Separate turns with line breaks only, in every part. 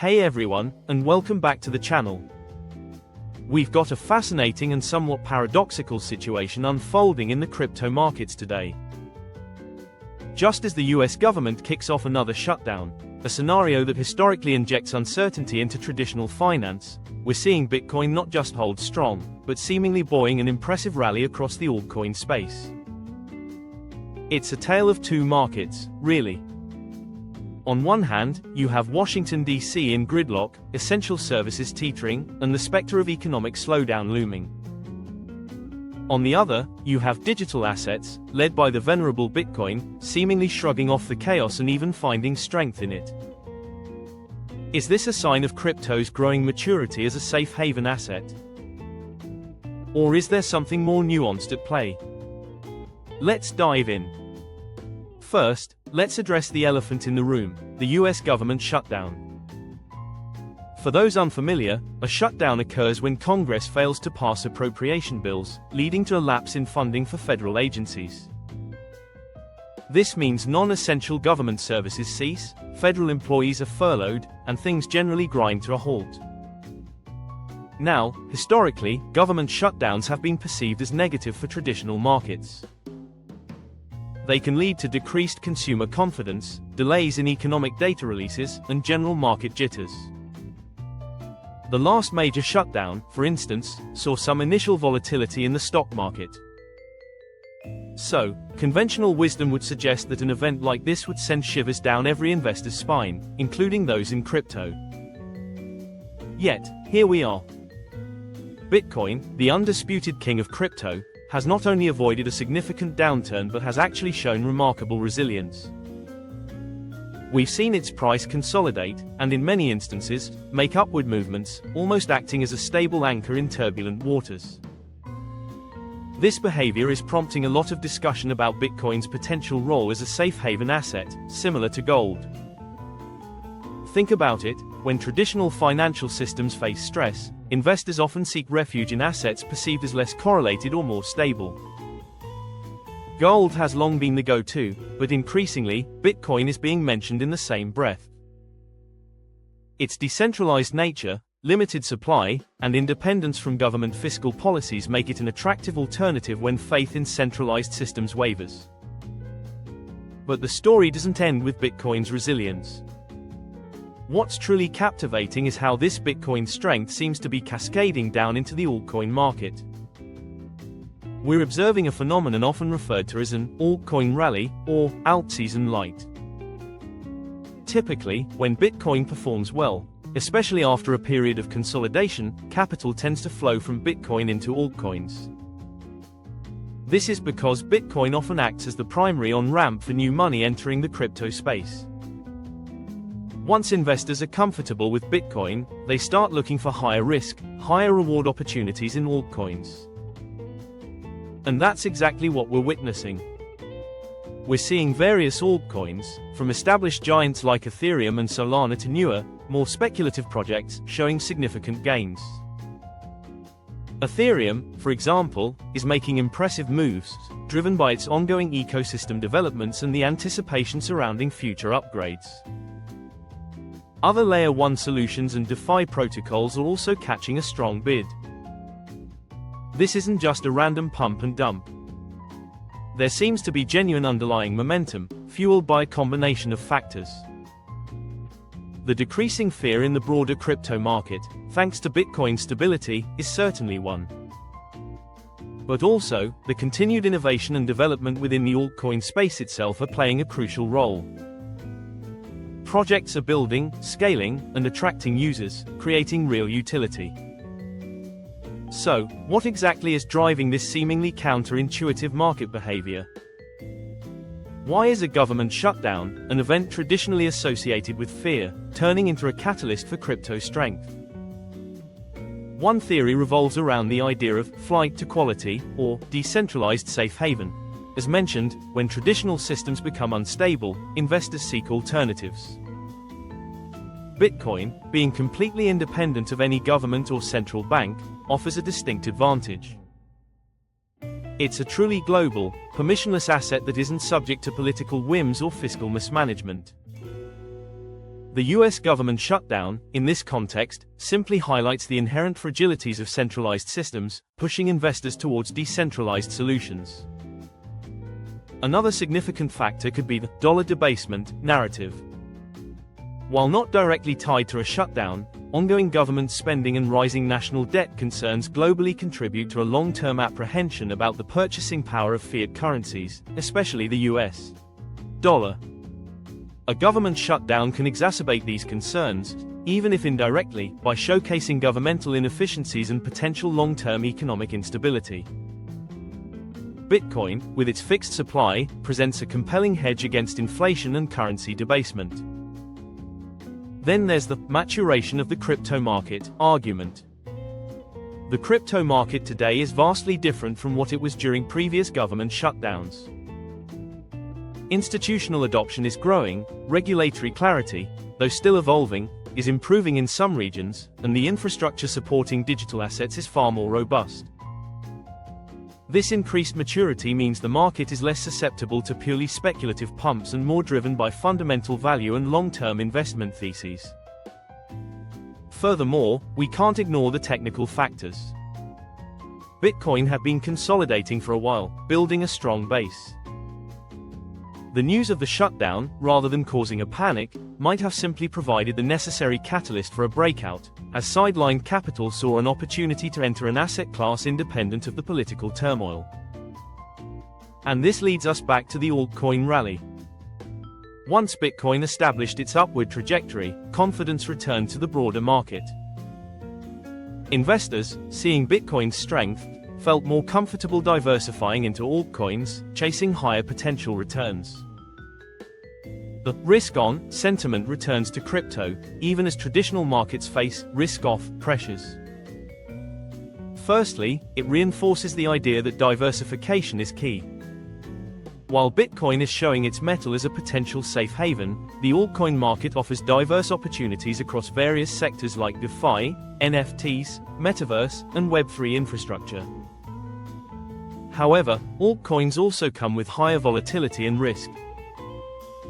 Hey everyone, and welcome back to the channel. We've got a fascinating and somewhat paradoxical situation unfolding in the crypto markets today. Just as the US government kicks off another shutdown, a scenario that historically injects uncertainty into traditional finance, we're seeing Bitcoin not just hold strong, but seemingly buoying an impressive rally across the altcoin space. It's a tale of two markets, really. On one hand, you have Washington, D.C. in gridlock, essential services teetering, and the specter of economic slowdown looming. On the other, you have digital assets, led by the venerable Bitcoin, seemingly shrugging off the chaos and even finding strength in it. Is this a sign of crypto's growing maturity as a safe haven asset? Or is there something more nuanced at play? Let's dive in. First, let's address the elephant in the room, the US government shutdown. For those unfamiliar, a shutdown occurs when Congress fails to pass appropriation bills, leading to a lapse in funding for federal agencies. This means non-essential government services cease, federal employees are furloughed, and things generally grind to a halt. Now, historically, government shutdowns have been perceived as negative for traditional markets. They can lead to decreased consumer confidence, delays in economic data releases, and general market jitters. The last major shutdown, for instance, saw some initial volatility in the stock market. So, conventional wisdom would suggest that an event like this would send shivers down every investor's spine, including those in crypto. Yet, here we are. Bitcoin, the undisputed king of crypto, has not only avoided a significant downturn but has actually shown remarkable resilience. We've seen its price consolidate, and in many instances, make upward movements, almost acting as a stable anchor in turbulent waters. This behavior is prompting a lot of discussion about Bitcoin's potential role as a safe haven asset, similar to gold. Think about it, when traditional financial systems face stress, investors often seek refuge in assets perceived as less correlated or more stable. Gold has long been the go-to, but increasingly, Bitcoin is being mentioned in the same breath. Its decentralized nature, limited supply, and independence from government fiscal policies make it an attractive alternative when faith in centralized systems wavers. But the story doesn't end with Bitcoin's resilience. What's truly captivating is how this Bitcoin strength seems to be cascading down into the altcoin market. We're observing a phenomenon often referred to as an altcoin rally, or alt-season light. Typically, when Bitcoin performs well, especially after a period of consolidation, capital tends to flow from Bitcoin into altcoins. This is because Bitcoin often acts as the primary on-ramp for new money entering the crypto space. Once investors are comfortable with Bitcoin, they start looking for higher risk, higher reward opportunities in altcoins. And that's exactly what we're witnessing. We're seeing various altcoins, from established giants like Ethereum and Solana to newer, more speculative projects, showing significant gains. Ethereum, for example, is making impressive moves, driven by its ongoing ecosystem developments and the anticipation surrounding future upgrades. Other Layer 1 solutions and DeFi protocols are also catching a strong bid. This isn't just a random pump and dump. There seems to be genuine underlying momentum, fueled by a combination of factors. The decreasing fear in the broader crypto market, thanks to Bitcoin's stability, is certainly one. But also, the continued innovation and development within the altcoin space itself are playing a crucial role. Projects are building, scaling, and attracting users, creating real utility. So, what exactly is driving this seemingly counterintuitive market behavior? Why is a government shutdown, an event traditionally associated with fear, turning into a catalyst for crypto strength? One theory revolves around the idea of flight to quality, or decentralized safe haven. As mentioned, when traditional systems become unstable, investors seek alternatives. Bitcoin, being completely independent of any government or central bank, offers a distinct advantage. It's a truly global, permissionless asset that isn't subject to political whims or fiscal mismanagement. The US government shutdown, in this context, simply highlights the inherent fragilities of centralized systems, pushing investors towards decentralized solutions. Another significant factor could be the dollar debasement narrative. While not directly tied to a shutdown, ongoing government spending and rising national debt concerns globally contribute to a long-term apprehension about the purchasing power of fiat currencies, especially the US dollar. A government shutdown can exacerbate these concerns, even if indirectly, by showcasing governmental inefficiencies and potential long-term economic instability. Bitcoin, with its fixed supply, presents a compelling hedge against inflation and currency debasement. Then there's the maturation of the crypto market argument. The crypto market today is vastly different from what it was during previous government shutdowns. Institutional adoption is growing, regulatory clarity, though still evolving, is improving in some regions, and the infrastructure supporting digital assets is far more robust. This increased maturity means the market is less susceptible to purely speculative pumps and more driven by fundamental value and long-term investment theses. Furthermore, we can't ignore the technical factors. Bitcoin had been consolidating for a while, building a strong base. The news of the shutdown, rather than causing a panic, might have simply provided the necessary catalyst for a breakout, as sidelined capital saw an opportunity to enter an asset class independent of the political turmoil. And this leads us back to the altcoin rally. Once Bitcoin established its upward trajectory, confidence returned to the broader market. Investors, seeing Bitcoin's strength, felt more comfortable diversifying into altcoins, chasing higher potential returns. The risk-on sentiment returns to crypto, even as traditional markets face risk-off pressures. Firstly, it reinforces the idea that diversification is key. While Bitcoin is showing its mettle as a potential safe haven, the altcoin market offers diverse opportunities across various sectors like DeFi, NFTs, Metaverse, and Web3 infrastructure. However, altcoins also come with higher volatility and risk.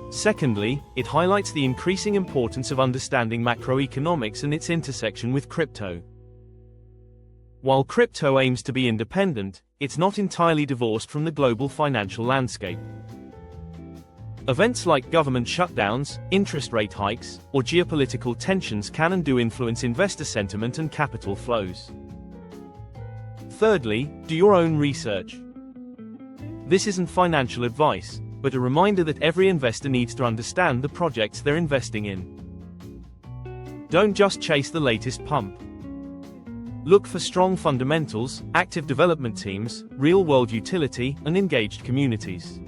Secondly, it highlights the increasing importance of understanding macroeconomics and its intersection with crypto. While crypto aims to be independent, it's not entirely divorced from the global financial landscape. Events like government shutdowns, interest rate hikes, or geopolitical tensions can and do influence investor sentiment and capital flows. Thirdly, do your own research. This isn't financial advice, but a reminder that every investor needs to understand the projects they're investing in. Don't just chase the latest pump. Look for strong fundamentals, active development teams, real-world utility, and engaged communities.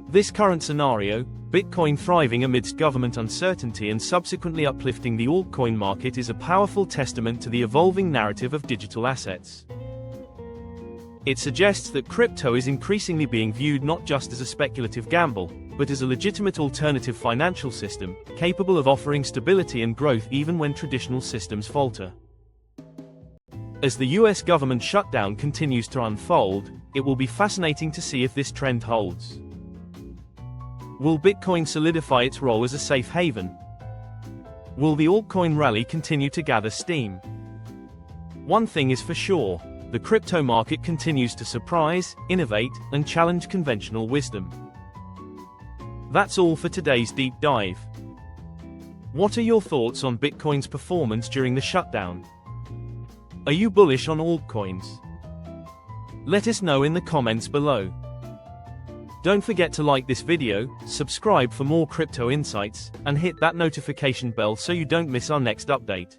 This current scenario, Bitcoin thriving amidst government uncertainty and subsequently uplifting the altcoin market, is a powerful testament to the evolving narrative of digital assets. It suggests that crypto is increasingly being viewed not just as a speculative gamble, but as a legitimate alternative financial system, capable of offering stability and growth even when traditional systems falter. As the US government shutdown continues to unfold, it will be fascinating to see if this trend holds. Will Bitcoin solidify its role as a safe haven? Will the altcoin rally continue to gather steam? One thing is for sure, the crypto market continues to surprise, innovate, and challenge conventional wisdom. That's all for today's deep dive. What are your thoughts on Bitcoin's performance during the shutdown? Are you bullish on altcoins? Let us know in the comments below. Don't forget to like this video, subscribe for more crypto insights, and hit that notification bell so you don't miss our next update.